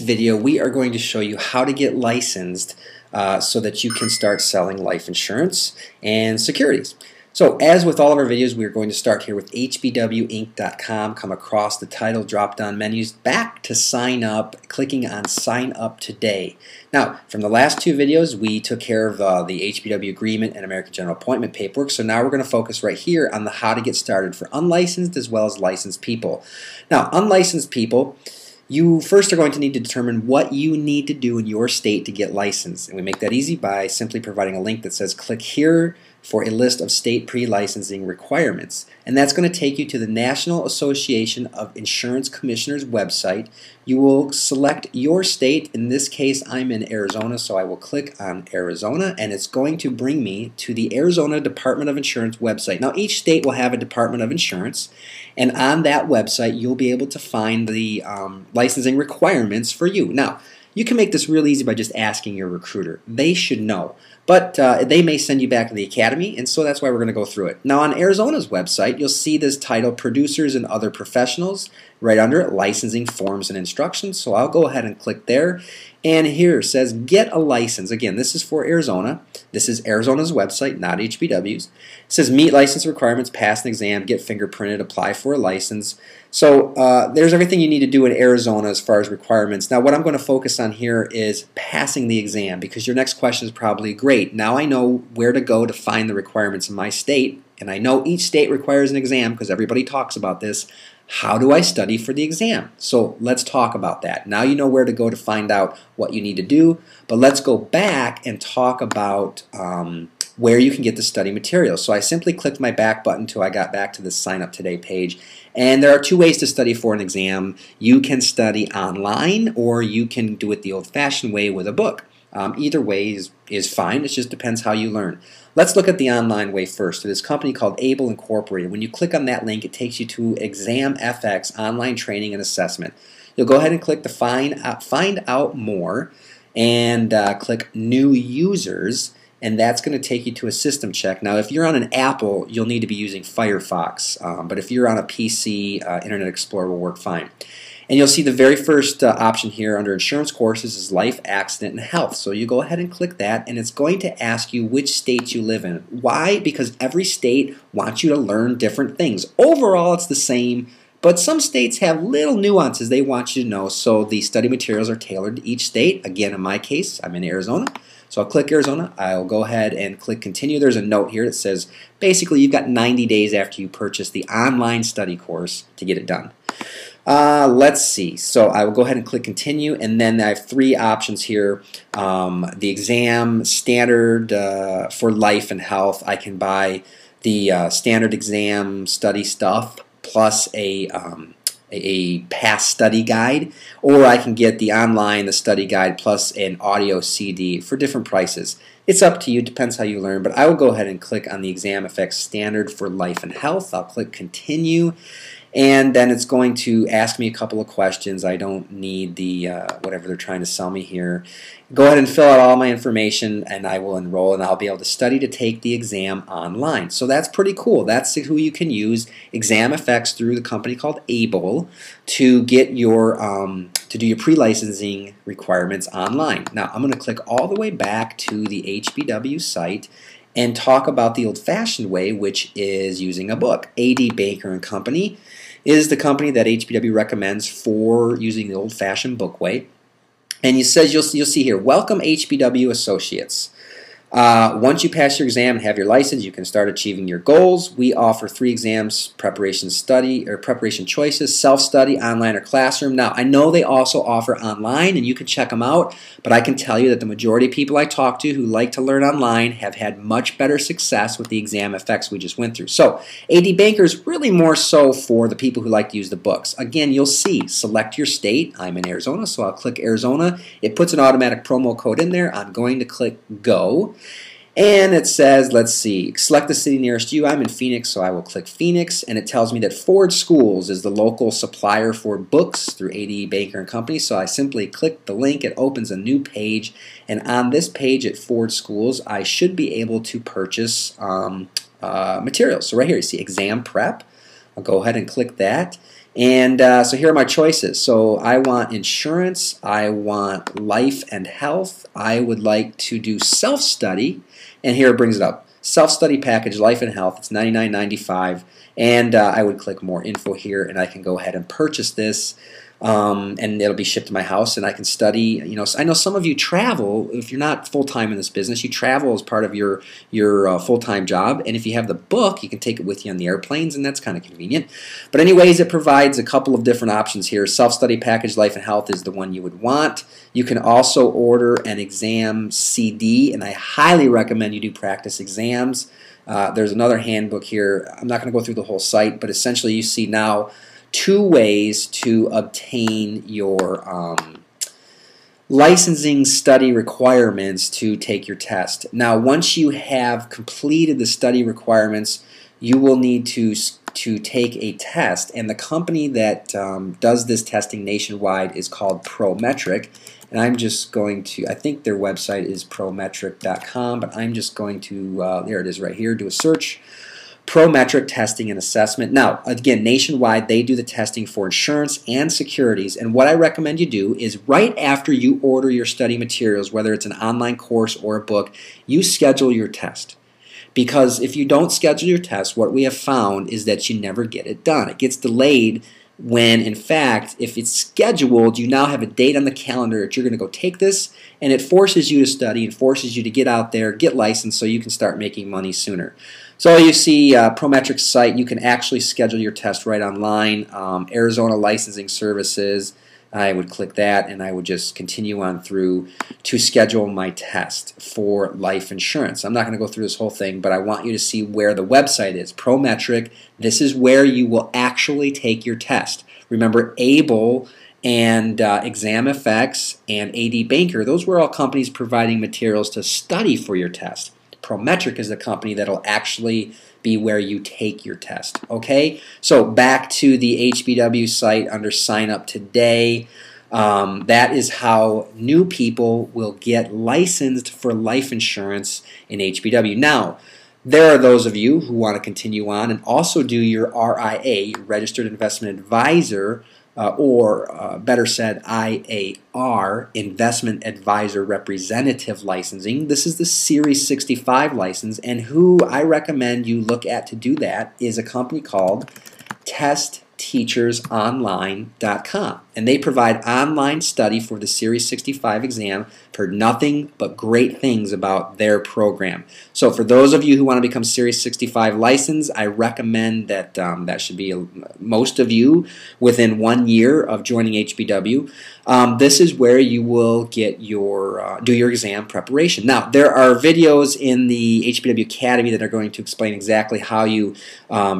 video, we are going to show you how to get licensed so that you can start selling life insurance and securities. So as with all of our videos, we are going to start here with hbwinc.com, come across the title drop-down menus, back to sign up, clicking on sign up today. Now, from the last two videos, we took care of the HBW agreement and American General appointment paperwork, so now we're going to focus right here on the how to get started for unlicensed as well as licensed people. Now, unlicensed people, you first are going to need to determine what you need to do in your state to get licensed. And we make that easy by simply providing a link that says click here for a list of state pre-licensing requirements. And that's going to take you to the National Association of Insurance Commissioners website. You will select your state. In this case, I'm in Arizona, so I will click on Arizona, and it's going to bring me to the Arizona Department of Insurance website. Now, each state will have a Department of Insurance, and on that website, you'll be able to find the licensing requirements for you. Now, you can make this real easy by just asking your recruiter. They should know. But they may send you back to the academy, and so that's why we're going to go through it. Now on Arizona's website, you'll see this title, Producers and Other Professionals, right under it, Licensing Forms and Instructions. So I'll go ahead and click there. And here it says Get a License. Again, this is for Arizona. This is Arizona's website, not HBW's. It says Meet license requirements, pass an exam, get fingerprinted, apply for a license. So there's everything you need to do in Arizona as far as requirements. Now what I'm going to focus on here is passing the exam, because your next question is probably, great, now I know where to go to find the requirements in my state, and I know each state requires an exam because everybody talks about this. How do I study for the exam? So let's talk about that. Now you know where to go to find out what you need to do, but let's go back and talk about where you can get the study materials. So I simply clicked my back button until I got back to the Sign Up Today page. And there are two ways to study for an exam. You can study online, or you can do it the old-fashioned way with a book. Either way is fine. It just depends how you learn. Let's look at the online way first. So this company called Able Incorporated. When you click on that link, it takes you to ExamFX Online Training and Assessment. You'll go ahead and click the Find Out More and click New Users, and that's going to take you to a system check. Now, if you're on an Apple, you'll need to be using Firefox, but if you're on a PC, Internet Explorer will work fine. And you'll see the very first option here under Insurance Courses is Life, Accident, and Health. So you go ahead and click that, and it's going to ask you which states you live in. Why? Because every state wants you to learn different things. Overall, it's the same, but some states have little nuances they want you to know, so the study materials are tailored to each state. Again, in my case, I'm in Arizona. So I'll click Arizona. I'll go ahead and click Continue. There's a note here that says basically you've got 90 days after you purchase the online study course to get it done. Let's see. So I will go ahead and click Continue, and then I have three options here. The exam standard for life and health. I can buy the standard exam study stuff plus a past study guide, or I can get the online, the study guide, plus an audio CD for different prices. It's up to you, depends how you learn, but I will go ahead and click on the ExamFX Standard for Life and Health. I'll click Continue, and then it's going to ask me a couple of questions. I don't need the whatever they're trying to sell me here. Go ahead and fill out all my information, and I will enroll, and I'll be able to study to take the exam online. So that's pretty cool. That's who you can use, ExamFX, through the company called Able, to get your to do your pre-licensing requirements online. Now I'm going to click all the way back to the HBW site and talk about the old-fashioned way, which is using a book. A.D. Baker & Company is the company that HBW recommends for using the old-fashioned book way. And it says, you'll see here, welcome HBW Associates. Once you pass your exam and have your license, you can start achieving your goals. We offer 3 exams, preparation choices, self-study, online, or classroom. Now, I know they also offer online, and you can check them out, but I can tell you that the majority of people I talk to who like to learn online have had much better success with the ExamFX we just went through. So, AD Banker is really more so for the people who like to use the books. Again, you'll see, select your state. I'm in Arizona, so I'll click Arizona. It puts an automatic promo code in there. I'm going to click Go. And it says, let's see, select the city nearest you. I'm in Phoenix, so I will click Phoenix, and it tells me that Ford Schools is the local supplier for books through A.D. Baker & Company. So I simply click the link. It opens a new page, and on this page at Ford Schools, I should be able to purchase materials. So right here, you see exam prep. I'll go ahead and click that. And so here are my choices. So I want insurance, I want life and health, I would like to do self-study, and here it brings it up. Self-study package, life and health, it's $99.95, and I would click more info here, and I can go ahead and purchase this. And it'll be shipped to my house, and I can study. I know some of you travel. If you're not full-time in this business, you travel as part of your full-time job, and if you have the book, you can take it with you on the airplanes, and that's kind of convenient. But anyways, it provides a couple of different options here. Self-study package, life and health is the one you would want. You can also order an exam CD, and I highly recommend you do practice exams. There's another handbook here. I'm not going to go through the whole site, but essentially you see now 2 ways to obtain your licensing study requirements to take your test. Now, once you have completed the study requirements, you will need to take a test, and the company that does this testing nationwide is called Prometric. And I'm just going to, I think their website is prometric.com, but I'm just going to, there it is right here, do a search. Prometric Testing and Assessment. Now, again, nationwide, they do the testing for insurance and securities, and what I recommend you do is right after you order your study materials, whether it's an online course or a book, you schedule your test. Because if you don't schedule your test, what we have found is that you never get it done. It gets delayed when, in fact, if it's scheduled, you now have a date on the calendar that you're going to go take this, and it forces you to study and forces you to get out there, get licensed so you can start making money sooner. So you see Prometric's site, you can actually schedule your test right online. Arizona Licensing Services, I would click that, and I would just continue on through to schedule my test for life insurance. I'm not going to go through this whole thing, but I want you to see where the website is. Prometric, this is where you will actually take your test. Remember, ABLE and ExamFX and AD Banker, those were all companies providing materials to study for your test. Prometric is the company that will actually be where you take your test. Okay, so back to the HBW site under sign up today. That is how new people will get licensed for life insurance in HBW. Now, there are those of you who want to continue on and also do your RIA, Registered Investment Advisor, or better said, IAR, Investment Advisor Representative Licensing. This is the Series 65 license, and who I recommend you look at to do that is a company called TestTeachersOnline.com, and they provide online study for the Series 65 exam. Heard nothing but great things about their program. So for those of you who want to become Series 65 licensed, I recommend that that should be most of you within 1 year of joining HBW. This is where you will get your do your exam preparation. Now, there are videos in the HBW Academy that are going to explain exactly how you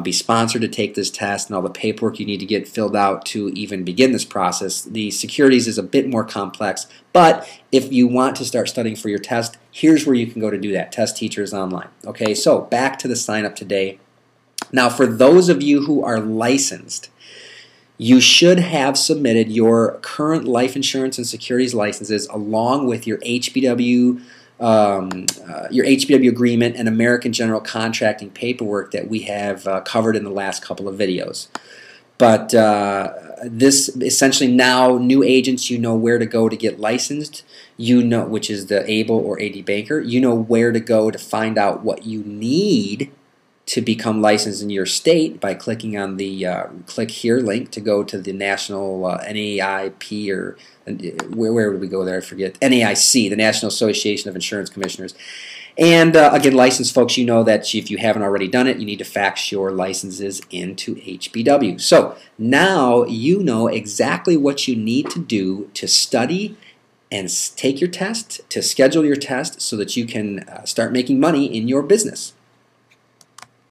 be sponsored to take this test and all the paperwork you need to get filled out to even begin this process. The securities is a bit more complex, but if you want to start studying for your test, here's where you can go to do that, Test Teachers Online. Okay, so back to the sign up today. Now, for those of you who are licensed, you should have submitted your current life insurance and securities licenses along with your HBW agreement and American General Contracting paperwork that we have covered in the last couple of videos. But this essentially now, new agents, you know where to go to get licensed. You know, which is the ABLE or AD Banker. You know where to go to find out what you need to become licensed in your state by clicking on the click here link to go to the national NAIP, or where would we go there? I forget. NAIC, the National Association of Insurance Commissioners. And again, licensed folks, you know that if you haven't already done it, you need to fax your licenses into HBW. So now you know exactly what you need to do to study and take your test, to schedule your test so that you can start making money in your business.